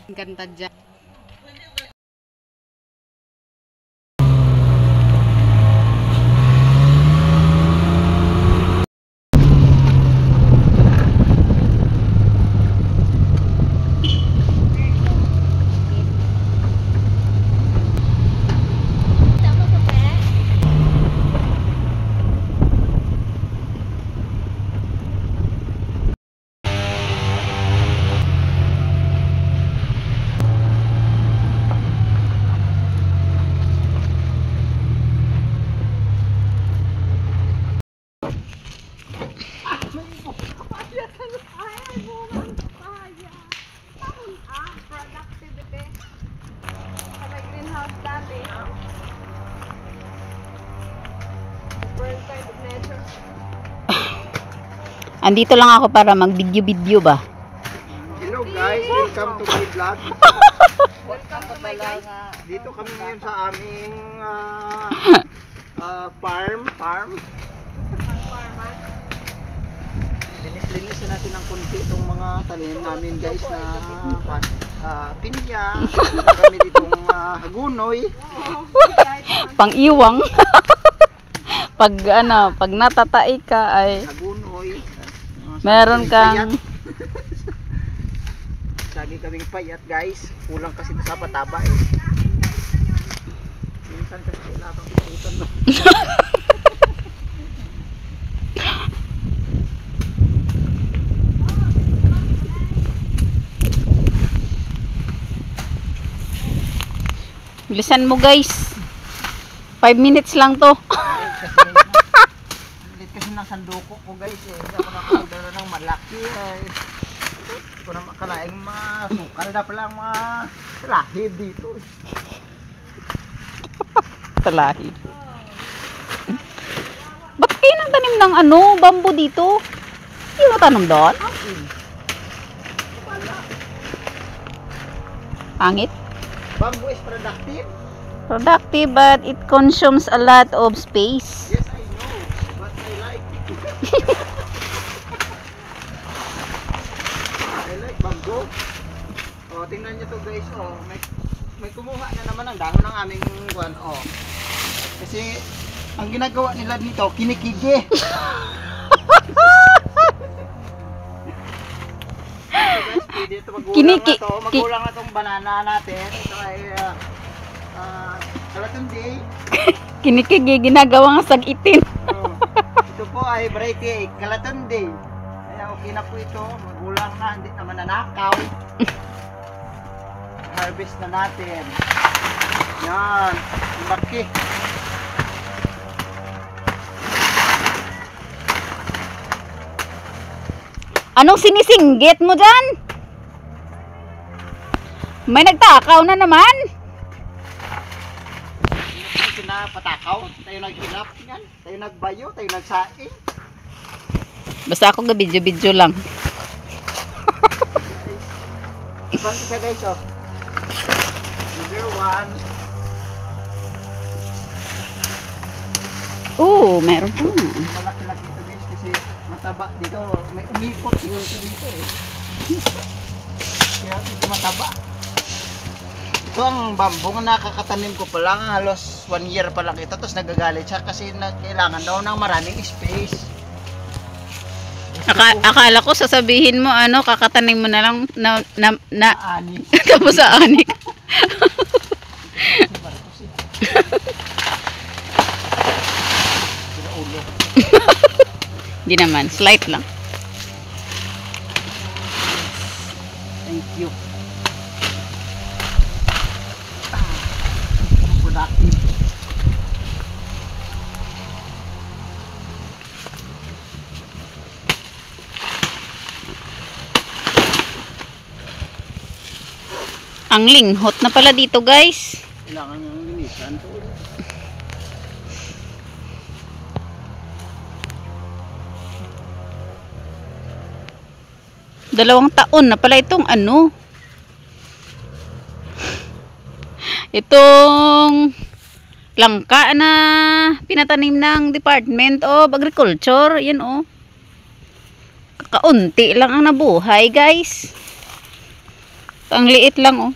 Ganda dyan. Andito lang ako para mag-video-video ba? Hello guys, welcome to my vlog. Welcome to my guys. Dito kami ngayon sa aming farm. Linis na natin ng konti itong mga tanim namin guys na pinya. Kami ditong hagunoy. Pang-iwang. pag natatai ka ay hagunoy. Meron kang lagi kaming payat guys, kulang kasi sa pataba eh. Minsan kasi kailangan pitutan no. bilisan mo guys, 5 minutes lang to. Kasi ng sanduko ko guys eh, hindi ako nakakadala ng malaki eh. Hindi ko na makalaing mga sukal na pala mga lahib dito. Talahib. Ba't kayo nagtanim ng bamboo dito? Hindi mo tanom doon? Pangit? Bamboo is productive? Productive, but it consumes a lot of space. Yes, I know, but I like. I like bamboo. Oh, tingnan niyo to guys, oh, may kumuha na naman ang dahon ng aming guwan, oh. Kasi ang ginagawa nila dito, kinikige. Guys, pwede ito magulang na tong banana natin. Ito ay kalatunday. Kinikigi, ginagawang sagitin. Ito po ay variety kalatunday. Kaya okay na po ito, magulang na, hindi naman nanakaw. Harvest na natin. Yan, laki. Anong sinisinggit mo dyan? May nagtakaw na naman. Kasi na patakaw, tayo naghilap yan, tayo nagbayo, tayo nagsaing. Basta ako ga-video-video lang. Ibang isa guys, oh. Number 1. Meron po. Malaki-laki ito guys kasi mataba dito, may umikot yun dito eh. Kaya ito mataba. Ito ang bamboo na nakakatanim ko pa lang, halos 1 year pa lang ito, tapos nagagalit siya kasi kailangan daw ng maraming space. Akala ko sasabihin mo kakatanim mo na lang na Ani. tapos sa ani. Di naman, slight lang. Thank you. Productive. Ang linghot na pala dito guys. Kailangan yung linisan to. 2 taon na pala itong itong langka na pinatanim ng Department of Agriculture. Yan kakaunti lang ang nabuhay guys. Ang liit lang oh.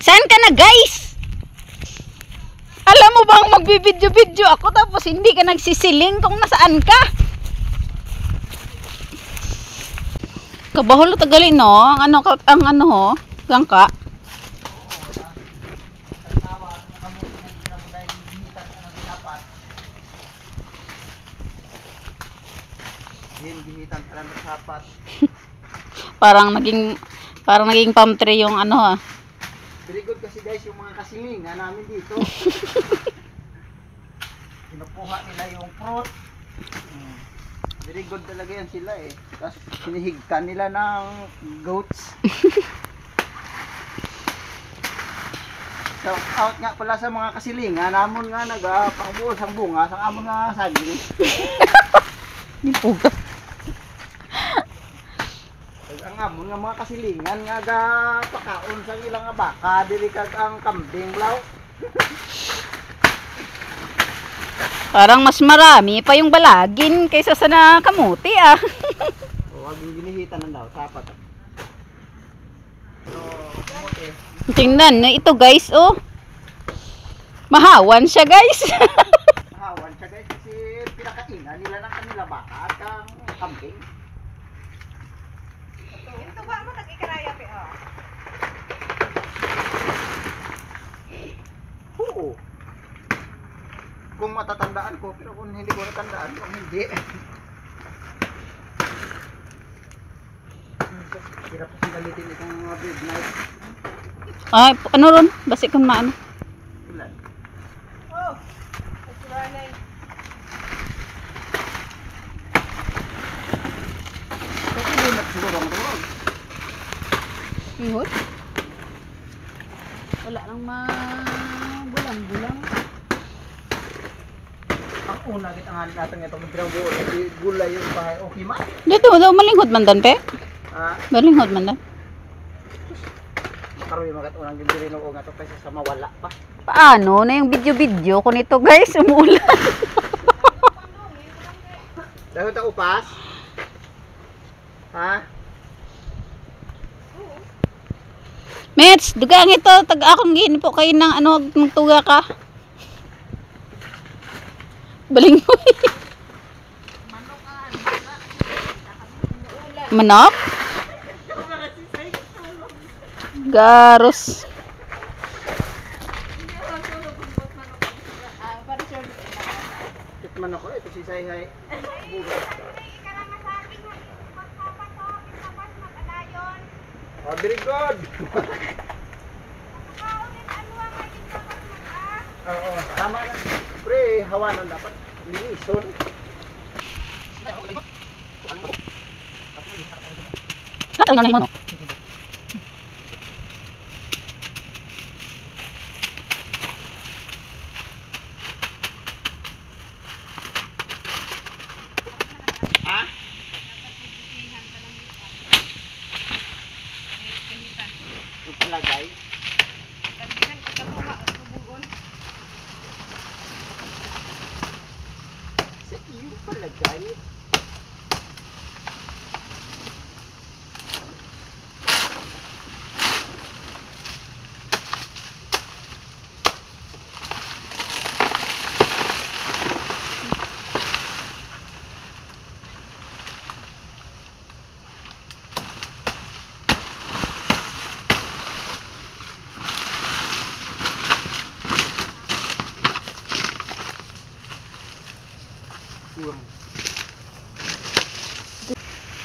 Saan ka na guys? Alam mo bang magbibidyo-video ako tapos hindi ka nagsisiling kung nasaan ka? Kabahol tagali no? Ang ano ho? Gangka? Gihitan pala ng sapat. Parang naging palm tree yung ano ha. Very good kasi guys yung mga kasilingan namin dito. Kinukuha nila yung fruit. Very good talaga yan sila eh. Tapos hinihigtan nila ng goats. So out nga pala sa mga kasilingan, namon nga nagpakabuos ang bunga sa amon nga saging. Yung puga. Ang amon nga mga kasilingan nga pakaon sa ilang nga baka, dili kag ang kambing law. Parang mas marami pa yung balagin kaysa sa nakamuti ah. Huwag yung ginihitan ng daw, sapat. So, kamote. Tingnan na ito guys oh. Mahawan siya guys. Hawan siya guys kasi pinakainan nila ng kanila baka at ang kambing. Ito ba mo nag-ikaraya pe oh. Oo. Kung matatandaan ko, pero kung hindi ko natandaan, kung hindi. Hirap kasi galitin itong mga midnight. Ay, ano ron? Basi kung maano. Ilan? Oh. Nagsuranay. Kasi hindi na siguro ang durog. Ihot? Wala nang bulang-bulang. Ang una kitangan natin itong drago, gulay yung bahay. Okay ma? Dito daw malinghod man dan pe. Ah, Malinghod man dan. makaroon yung mga unang gilirino o nga ito kasi sa mawala pa. Paano na yung video ko nito guys? Umuulan. Dahil ito upas? Ha? Mets, dugang ito. Tag akong ginipo kayo ng ano, magtuga ka. Balinghoy. Manok? Garos. Tikman ako, ito si Sayhay. Bugas. Oh, very good. Oo, tama na. Pre, hawanon dapat. Lison. Ha? Ito pala guys. Sa iyo pala guys.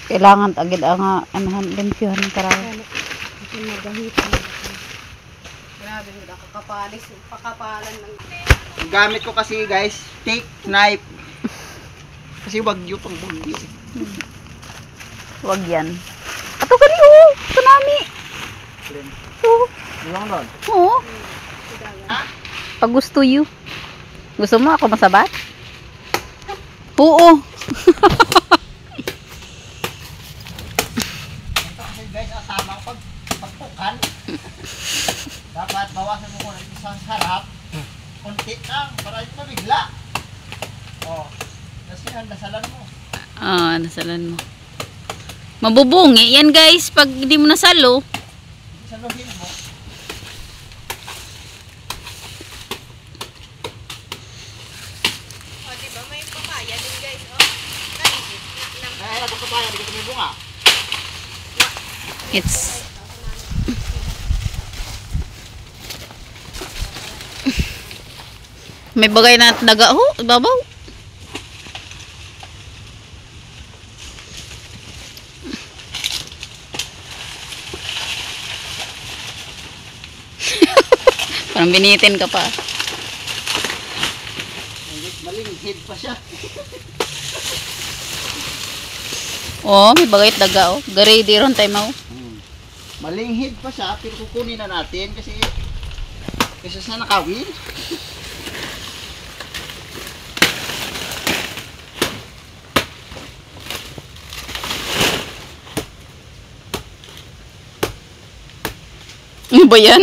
Kailangan agad ang anahan limpyuhan ng karawan. Kasi magahitan. Grabe, nakakapalis. Pakapalan ng... Ang gamit ko kasi guys, steak knife. Kasi wagyu pang wagyu. Huwag yan. Ato ka rin oh. Tsunami. Oo. Ilang ron? Oo. Pag gusto you. Gusto mo ako masabat? Oo. Ito kasi guys, tamang pagpukan. Dapat bawasan mo muna isang sarap. Kunti lang, para hindi mabigla. Oh, kasi ang dasalan mo. Ah, nasalan mo. Mabubungi yan guys pag hindi mo nasalo. Saluhin mo. O, diba may papaya din guys, oh. Naisip lang. Ay, ito pa tayo, hindi ko may bunga. It's may bagay na daga ho, babaw. Parang binitin ka pa. Malinghid pa siya. Oh, may bagay at daga oh. Gari di ron tayo mau. Malinghid pa siya, pero kukunin na natin kasi sa nakawin. Ano ba yan?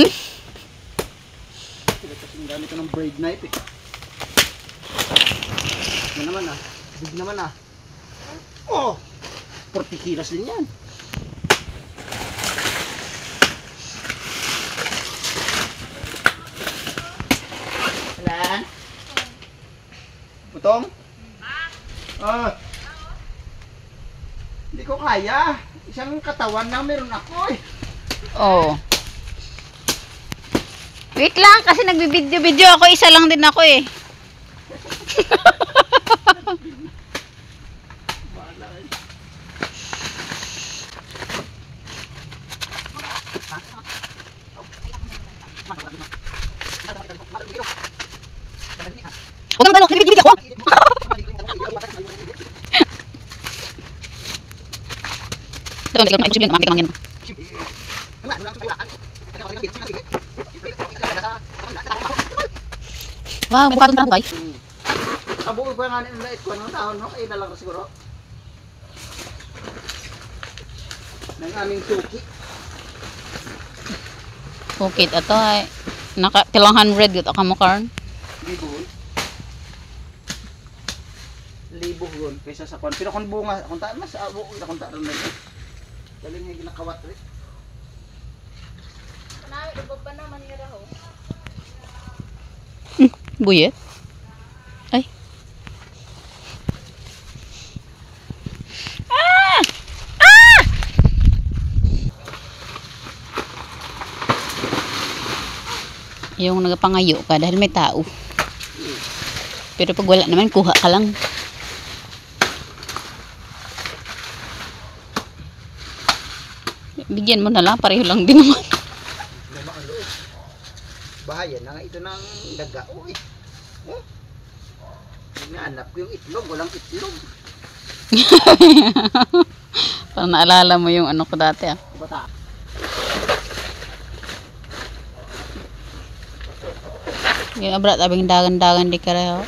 Kasing gamit ko ng braid knife eh. Yan naman ah. Big naman ah. Oh! 40 kilos din yan. Alan? Butong? Ah. Hindi ko kaya. Isang katawan lang meron ako eh. Oh. Wait lang kasi nagbibideo-video ako, isa lang din ako eh. Huwag kang galok, nagbibideo ako. Doon, sige, posible na makikita lang. Wow, may bukatong tanong kay. Kabuo ko nga ng lait ko ng taon, no? Ay na lang siguro. Ng aming suki. Bukit ato ay naka tilang 100 gud ka mo karn. Libo yun kaysa sa kwan. Pero kung bunga, kung taan mas abo, kung taan na yun. Galing nga ginakawat rin. Namin, ubab pa naman nila ho. Buyet. Ay. Ah! Ah! Yung nagapangayo ka dahil may tao. Pero pag wala naman, kuha ka lang. Bigyan mo na lang, pareho lang din naman. Bahaya na nga ito ng daga. Uy. Oh. Hinahanap ko yung itlog. Walang itlog. Parang naalala mo yung ano ko dati ah. Bata. Yung abrat abing dagan-dagan di kareho.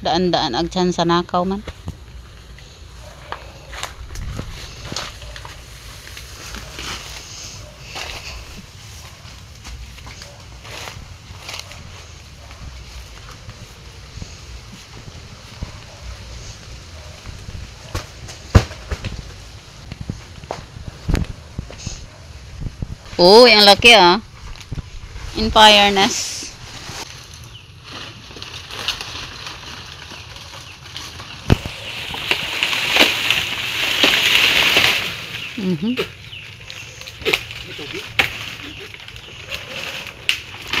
Daan-daan ag tiyan sa nakaw man. Oh, yung laki ah. In fairness.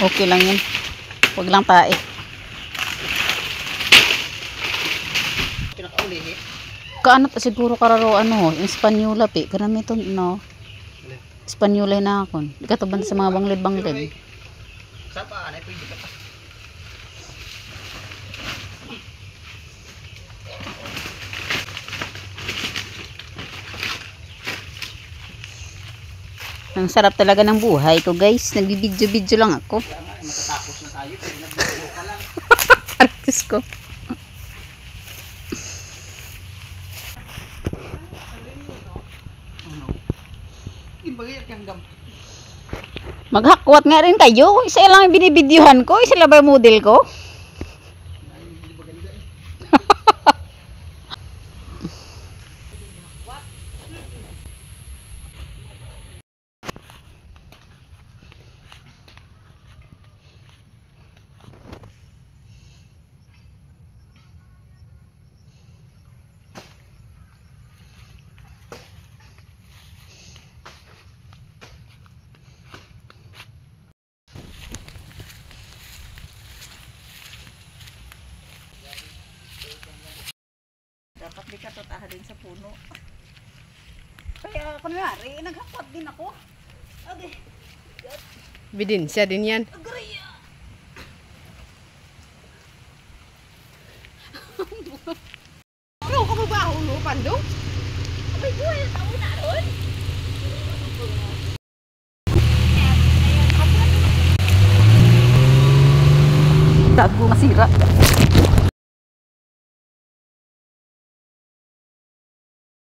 Okay lang yun. Huwag lang tae. Kinakaulihi. Kaano ta siguro kararo ano, yung Spanyola pi. Karami ito no. Spanyola na ako. Di ka taban sa mga banglid-banglid. Sa paan ay pwede ka pa. Ang sarap talaga ng buhay ko guys. Nagbibidyo-video lang ako. Kaya nga, matatapos na tayo. Pero nag-video ka lang. Artist ko. bagay kang gam. Maghakwat nga rin kayo. Isa lang yung binibidyohan ko. Isa lang ba yung model ko? Dapat di ka tatahalin sa puno. Kaya kunwari, naghakwat din ako. Okay. Bidensya din yan. Agree. Ano ka ba ba ulo, Pandong? Abay, buhay na tao na ron. Tago masira.